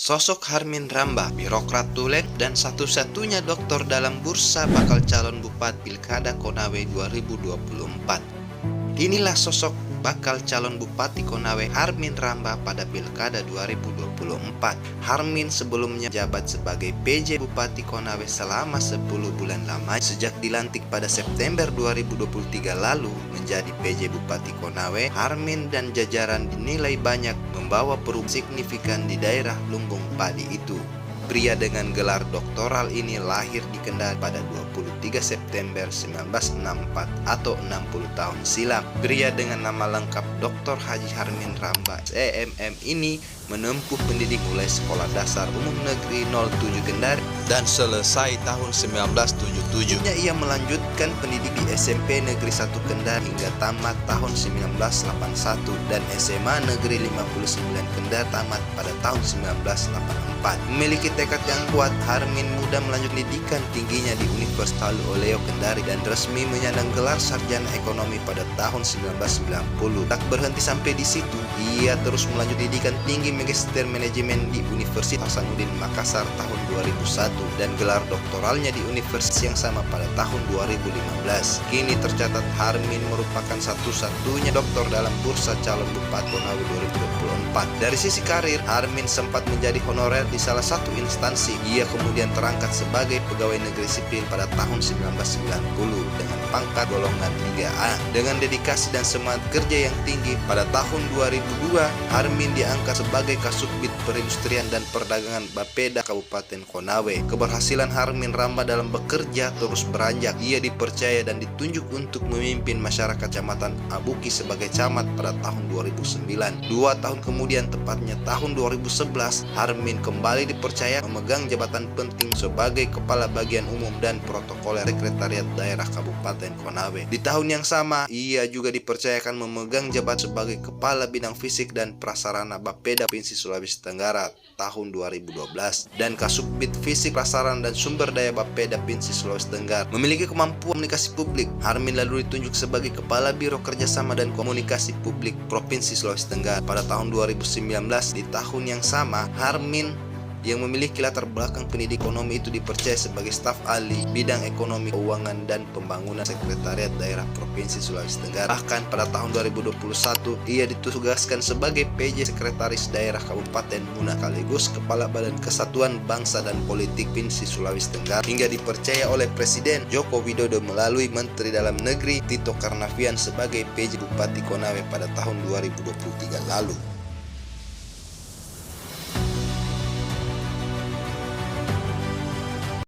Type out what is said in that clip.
Sosok Harmin Rambah, birokrat tulen dan satu-satunya doktor dalam bursa bakal calon Bupati Pilkada Konawe 2024. Inilah sosok bakal calon Bupati Konawe Harmin Rambah pada Pilkada 2024. Harmin sebelumnya jabat sebagai PJ Bupati Konawe selama 10 bulan lamanya. Sejak dilantik pada September 2023 lalu menjadi PJ Bupati Konawe, Harmin dan jajaran dinilai banyak membawa perubahan signifikan di daerah lumbung padi itu. Pria dengan gelar doktoral ini lahir di Kendari pada 23 September 1964 atau 60 tahun silam. Pria dengan nama lengkap Dr. Haji Harmin Rambah MM ini menempuh pendidik mulai Sekolah Dasar Umum Negeri 07 Kendari dan selesai tahun 1977. Ia melanjutkan pendidik di SMP Negeri 1 Kendari hingga tamat tahun 1981 dan SMA Negeri 59 Kendari tamat pada tahun 1984. Memiliki tekad yang kuat, Harmin muda melanjutkan pendidikan tingginya di Universitas Oleo Kendari dan resmi menyandang gelar sarjana ekonomi pada tahun 1990. Tak berhenti sampai di situ, ia terus melanjutkan pendidikan tinggi magister manajemen di Universitas Hasanuddin Makassar tahun 2001 dan gelar doktoralnya di universitas yang sama pada tahun 2015. Kini tercatat Harmin merupakan satu-satunya doktor dalam bursa calon Bupati Konawe 2024. Dari sisi karir, Harmin sempat menjadi honorer di salah satu instansi. Ia kemudian terangkat sebagai pegawai negeri sipil pada tahun 1990 dengan pangkat golongan 3A. Dengan dedikasi dan semangat kerja yang tinggi, pada tahun 2002 Harmin diangkat sebagai Kasubdit Perindustrian dan Perdagangan Bapeda Kabupaten Konawe. Keberhasilan Harmin Rambah dalam bekerja terus beranjak. Ia dipercaya dan ditunjuk untuk memimpin masyarakat Kecamatan Abuki sebagai camat pada tahun 2009. 2 tahun kemudian, tepatnya tahun 2011, Harmin kembali dipercaya memegang jabatan penting sebagai Kepala Bagian Umum dan Protokoler Sekretariat Daerah Kabupaten Konawe. Di tahun yang sama, ia juga dipercayakan memegang jabatan sebagai Kepala Bidang Fisik dan Prasarana Bapeda Provinsi Sulawesi Tenggara tahun 2012 dan Kasubdit Fisik Prasarana dan Sumber Daya Bapeda Provinsi Sulawesi Tenggara. Memiliki kemampuan komunikasi publik, Harmin lalu ditunjuk sebagai Kepala Biro Kerjasama dan Komunikasi Publik Provinsi Sulawesi Tenggara pada tahun 2019. Di tahun yang sama, Harmin yang memiliki latar belakang pendidik ekonomi itu dipercaya sebagai staf ahli bidang ekonomi, keuangan, dan pembangunan Sekretariat Daerah Provinsi Sulawesi Tenggara. Bahkan pada tahun 2021 ia ditugaskan sebagai PJ Sekretaris Daerah Kabupaten Muna sekaligus Kepala Badan Kesatuan Bangsa dan Politik Provinsi Sulawesi Tenggara hingga dipercaya oleh Presiden Joko Widodo melalui Menteri Dalam Negeri Tito Karnavian sebagai PJ Bupati Konawe pada tahun 2023 lalu.